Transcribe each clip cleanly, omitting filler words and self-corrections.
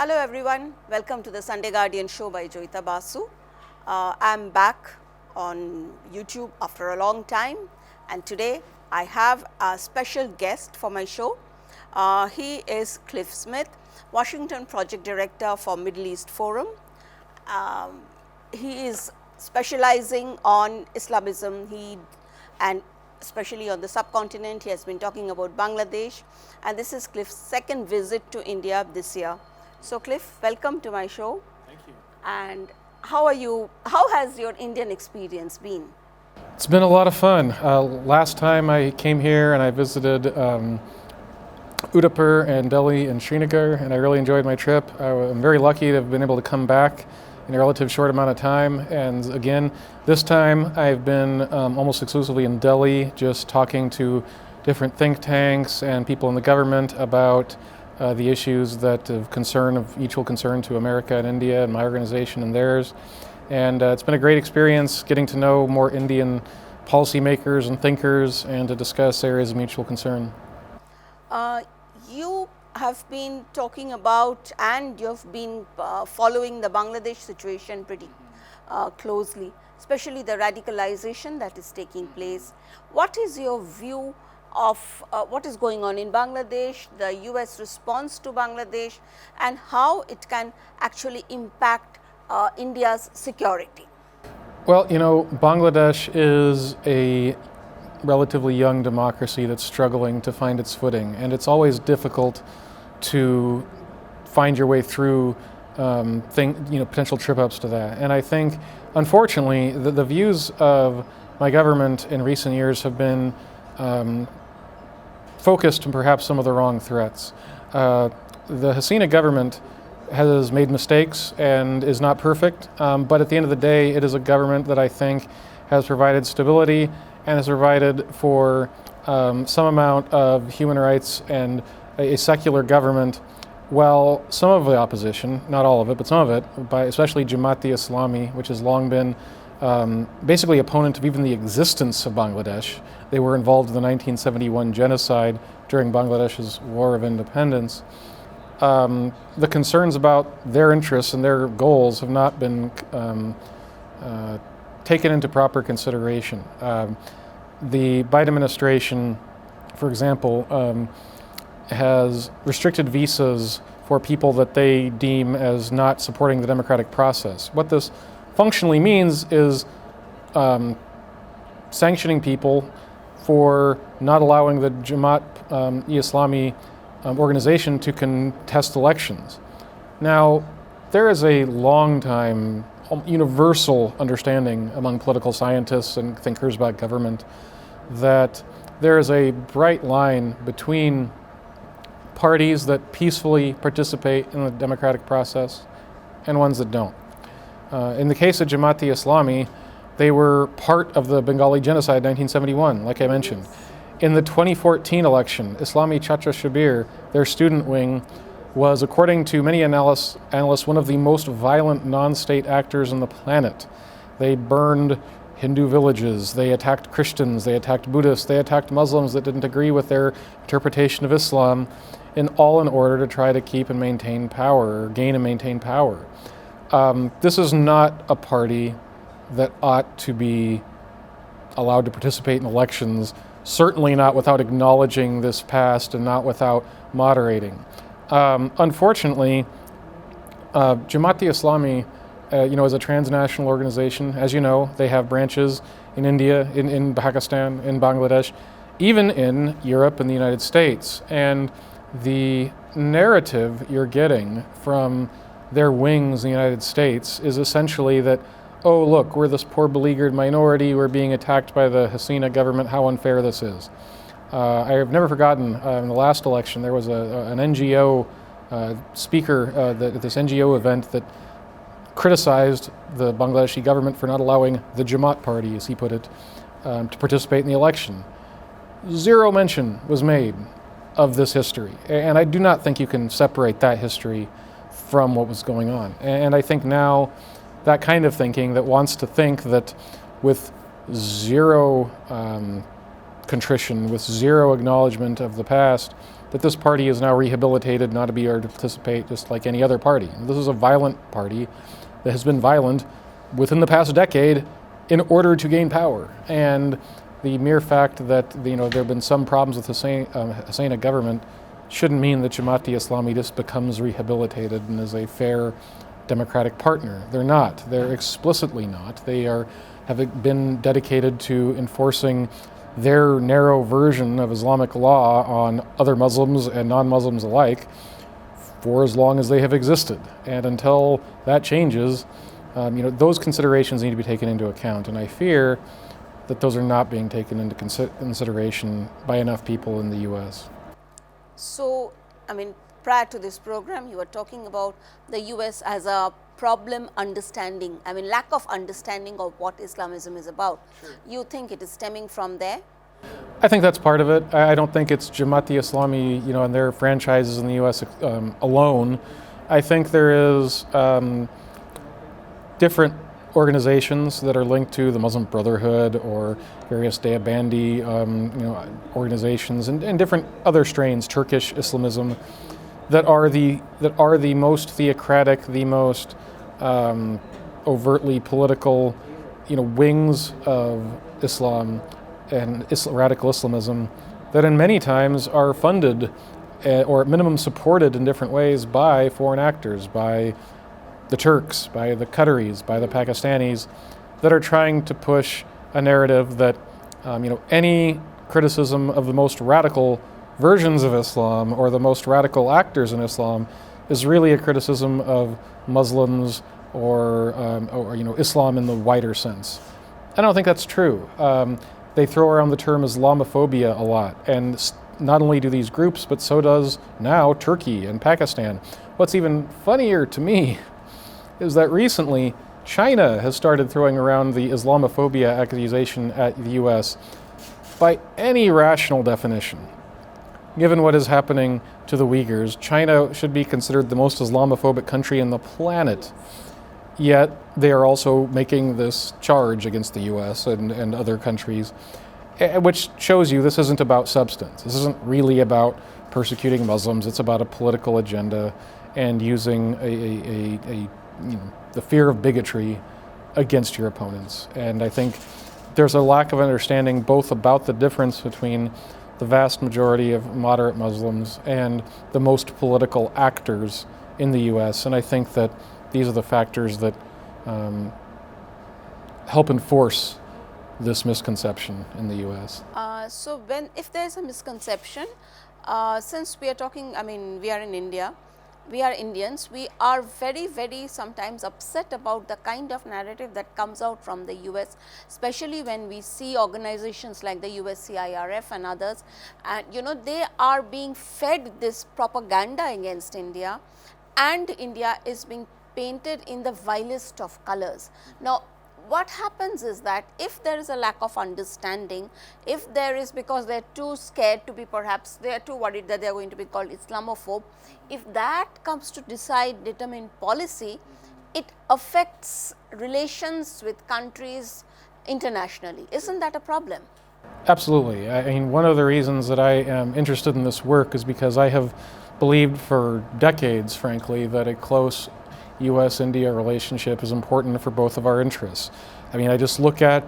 Hello everyone, welcome to the Sunday Guardian show by Joyeeta Basu. I'm back on YouTube after a long time, and today I have a special guest for my show. He is Cliff Smith, Washington Project Director for Middle East Forum. He is specializing on Islamism and especially on the subcontinent. He has been talking about Bangladesh, and this is Cliff's second visit to India this year. So Cliff, welcome to my show. Thank you. And how are you? How has your Indian experience been? It's been a lot of fun. Last time I came here and I visited Udaipur and Delhi and Srinagar, and I really enjoyed my trip. I'm very lucky to have been able to come back in a relative short amount of time. And again, this time I've been almost exclusively in Delhi, just talking to different think tanks and people in the government about the issues that of mutual concern to America and India and my organization and theirs. And it's been a great experience getting to know more Indian policymakers and thinkers and to discuss areas of mutual concern. You have been talking about and you've been following the Bangladesh situation pretty closely, especially the radicalization that is taking place. What is your view of what is going on in Bangladesh, the US response to Bangladesh, and how it can actually impact India's security? Well, you know, Bangladesh is a relatively young democracy that's struggling to find its footing, and it's always difficult to find your way through potential trip-ups to that. And I think, unfortunately, the views of my government in recent years have been focused on perhaps some of the wrong threats. The Hasina government has made mistakes and is not perfect, but at the end of the day, it is a government that I think has provided stability and has provided for some amount of human rights and a secular government, while some of the opposition, not all of it, but some of it, by especially Jamaat-e-Islami, which has long been basically opponent of even the existence of Bangladesh. They were involved in the 1971 genocide during Bangladesh's War of Independence. The concerns about their interests and their goals have not been taken into proper consideration. The Biden administration, for example, has restricted visas for people that they deem as not supporting the democratic process. What this functionally means is sanctioning people for not allowing the Jamaat-e-Islami organization to contest elections. Now, there is a long time universal understanding among political scientists and thinkers about government that there is a bright line between parties that peacefully participate in the democratic process and ones that don't. In the case of Jamaat-e-Islami, they were part of the Bengali genocide in 1971, like I mentioned. In the 2014 election, Islami Chhatra Shibir, their student wing, was, according to many analysts, one of the most violent non-state actors on the planet. They burned Hindu villages, they attacked Christians, they attacked Buddhists, they attacked Muslims that didn't agree with their interpretation of Islam, in order to try to keep and maintain power, or gain and maintain power. This is not a party that ought to be allowed to participate in elections, certainly not without acknowledging this past and not without moderating. Unfortunately, Jamaat-e-Islami, is a transnational organization. As you know, they have branches in India, in Pakistan, in Bangladesh, even in Europe and the United States. And the narrative you're getting from their wings in the United States is essentially that, oh, look, we're this poor beleaguered minority, we're being attacked by the Hasina government, how unfair this is. I have never forgotten, in the last election, there was an NGO speaker at this NGO event that criticized the Bangladeshi government for not allowing the Jamaat party, as he put it, to participate in the election. Zero mention was made of this history, and I do not think you can separate that history from what was going on. And I think now that kind of thinking that wants to think that with zero contrition, with zero acknowledgement of the past, that this party is now rehabilitated not to be able to participate just like any other party. This is a violent party that has been violent within the past decade in order to gain power. And the mere fact that there have been some problems with the Husseini government shouldn't mean that Jamaat-e-Islami just becomes rehabilitated and is a fair democratic partner. They're not. They're explicitly not. They have been dedicated to enforcing their narrow version of Islamic law on other Muslims and non-Muslims alike for as long as they have existed. And until that changes, those considerations need to be taken into account. And I fear that those are not being taken into consideration by enough people in the U.S. So, prior to this program, you were talking about the U.S. as a problem understanding, lack of understanding of what Islamism is about. Sure. You think it is stemming from there? I think that's part of it. I don't think it's Jamaat-e-Islami, and their franchises in the U.S. Alone. I think there is different organizations that are linked to the Muslim Brotherhood or various Deobandi organizations and different other strains, Turkish Islamism, that are the most theocratic, the most overtly political, wings of Islam and radical Islamism that in many times are funded or at minimum supported in different ways by foreign actors, by the Turks, by the Qataris, by the Pakistanis, that are trying to push a narrative that any criticism of the most radical versions of Islam or the most radical actors in Islam is really a criticism of Muslims or Islam in the wider sense. I don't think that's true. They throw around the term Islamophobia a lot, and not only do these groups, but so does now Turkey and Pakistan. What's even funnier to me is that recently China has started throwing around the Islamophobia accusation at the U.S. By any rational definition, given what is happening to the Uyghurs, China should be considered the most Islamophobic country in the planet. Yet they are also making this charge against the U.S. and other countries, which shows you this isn't about substance. This isn't really about persecuting Muslims. It's about a political agenda and using the fear of bigotry against your opponents. And I think there's a lack of understanding both about the difference between the vast majority of moderate Muslims and the most political actors in the U.S. And I think that these are the factors that help enforce this misconception in the U.S. So if there is a misconception, since we are talking, we are in India, we are Indians, we are very, very sometimes upset about the kind of narrative that comes out from the US, especially when we see organizations like the USCIRF and others, and they are being fed this propaganda against India, and India is being painted in the vilest of colors. Now, what happens is that if there is a lack of understanding, if there is, because they are too scared to be, perhaps they are too worried that they are going to be called Islamophobe, if that comes to determine policy, it affects relations with countries internationally. Isn't that a problem? Absolutely. I mean, one of the reasons that I am interested in this work is because I have believed for decades, frankly, that a close U.S.-India relationship is important for both of our interests. I mean, I just look at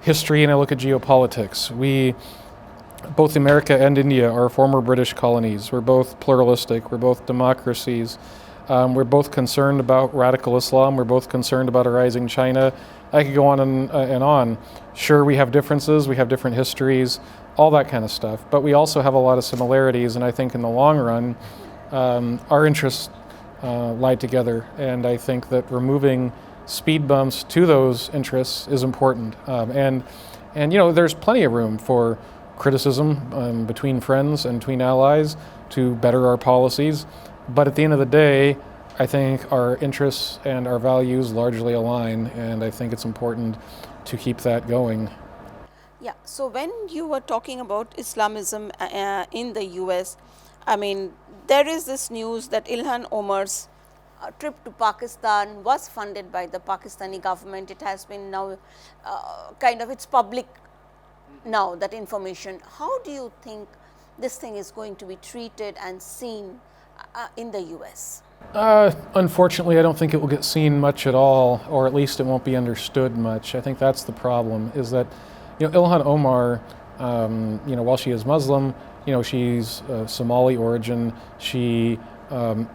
history and I look at geopolitics. Both America and India are former British colonies. We're both pluralistic. We're both democracies. We're both concerned about radical Islam. We're both concerned about a rising China. I could go on and on. Sure, we have differences. We have different histories, all that kind of stuff. But we also have a lot of similarities, and I think in the long run, our interests lie together, and I think that removing speed bumps to those interests is important. And there's plenty of room for criticism between friends and between allies to better our policies. But at the end of the day, I think our interests and our values largely align, and I think it's important to keep that going. Yeah. So when you were talking about Islamism in the U.S., there is this news that Ilhan Omar's trip to Pakistan was funded by the Pakistani government. It has been now it's public now, that information, how do you think this thing is going to be treated and seen in the US? Unfortunately, I don't think it will get seen much at all, or at least it won't be understood much. I think that's the problem, is that, Ilhan Omar, while she is Muslim, she's Somali origin. She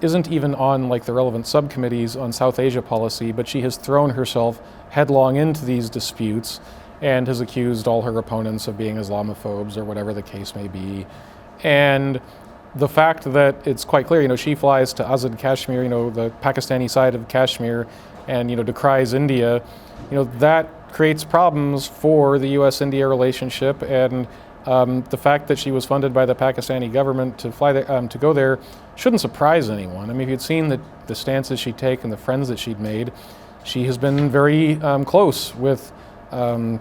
isn't even on like the relevant subcommittees on South Asia policy, but she has thrown herself headlong into these disputes and has accused all her opponents of being Islamophobes or whatever the case may be. And the fact that it's quite clear, she flies to Azad Kashmir, the Pakistani side of Kashmir, and, decries India, that creates problems for the US-India relationship. And the fact that she was funded by the Pakistani government to fly there, to go there shouldn't surprise anyone. I mean, if you'd seen the stances she'd taken, the friends that she'd made, she has been very close with the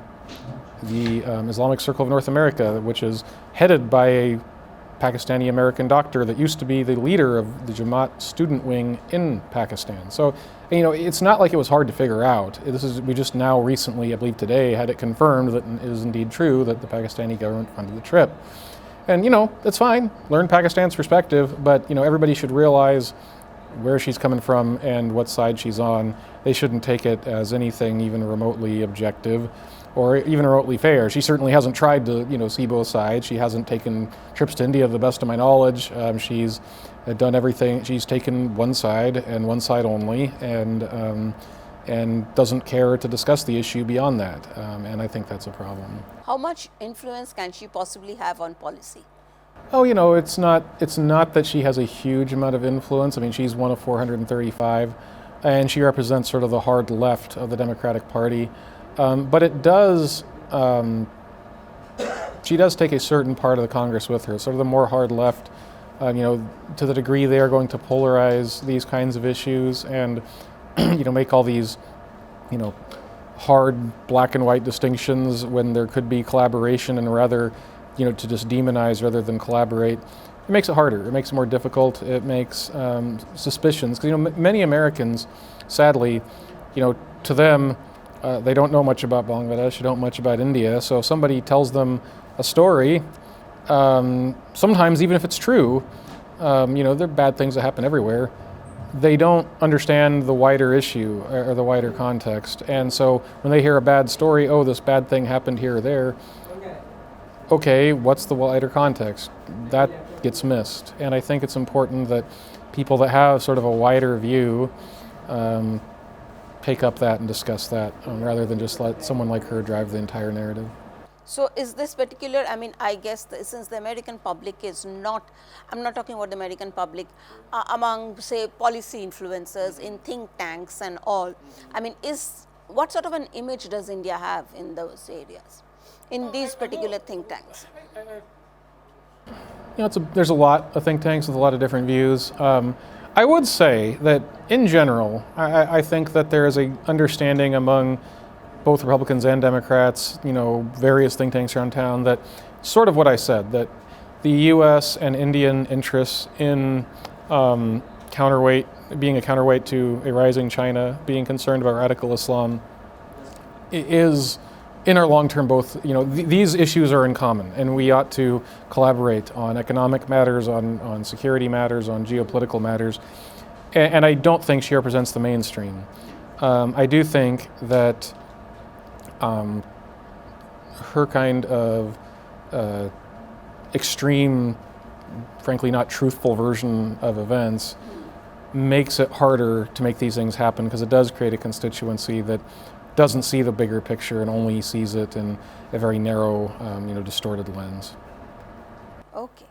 Islamic Circle of North America, which is headed by a Pakistani American doctor that used to be the leader of the Jamaat student wing in Pakistan. So, it's not like it was hard to figure out. We just now recently, I believe today, had it confirmed that it is indeed true that the Pakistani government funded the trip. And, that's fine. Learn Pakistan's perspective, but, everybody should realize where she's coming from and what side she's on. They shouldn't take it as anything even remotely objective or even remotely fair. She certainly hasn't tried to, see both sides. She hasn't taken trips to India, to the best of my knowledge. She's done everything. She's taken one side and one side only, and doesn't care to discuss the issue beyond that. And I think that's a problem. How much influence can she possibly have on policy? Oh, it's not that she has a huge amount of influence. I mean, she's one of 435, and she represents sort of the hard left of the Democratic Party. But it does, she does take a certain part of the Congress with her, sort of the more hard left, to the degree they are going to polarize these kinds of issues and, make all these, hard black and white distinctions when there could be collaboration, and rather, to just demonize rather than collaborate. It makes it harder. It makes it more difficult. It makes suspicions. Because, many Americans, sadly, to them, they don't know much about Bangladesh, they don't know much about India. So if somebody tells them a story, sometimes even if it's true, there are bad things that happen everywhere. They don't understand the wider issue or the wider context. And so when they hear a bad story, oh, this bad thing happened here or there, okay, what's the wider context? That gets missed. And I think it's important that people that have sort of a wider view take up that and discuss that, rather than just let someone like her drive the entire narrative. So is this particular, I guess since the American public is not, I'm not talking about the American public, among say policy influencers in think tanks and all, what sort of an image does India have in those areas, in these particular think tanks? There's a lot of think tanks with a lot of different views. I would say that in general, I think that there is a understanding among both Republicans and Democrats, various think tanks around town, that sort of what I said, that the U.S. and Indian interests in being a counterweight to a rising China, being concerned about radical Islam, is in our long term both, these issues are in common, and we ought to collaborate on economic matters, on security matters, on geopolitical matters. And I don't think she represents the mainstream. I do think that her kind of extreme, frankly not truthful version of events makes it harder to make these things happen, because it does create a constituency that doesn't see the bigger picture and only sees it in a very narrow, distorted lens. Okay.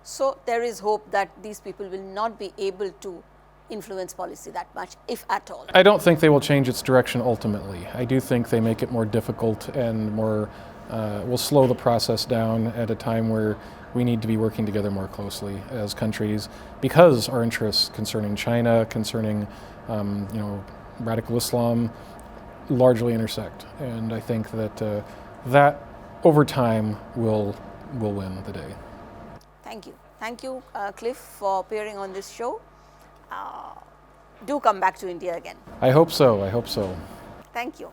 So there is hope that these people will not be able to influence policy that much, if at all. I don't think they will change its direction ultimately. I do think they make it more difficult and more, will slow the process down at a time where we need to be working together more closely as countries, because our interests concerning China, concerning radical Islam, largely intersect. And I think that that over time will win the day. Thank you. Thank you, Cliff, for appearing on this show. Do come back to India again. I hope so. Thank you.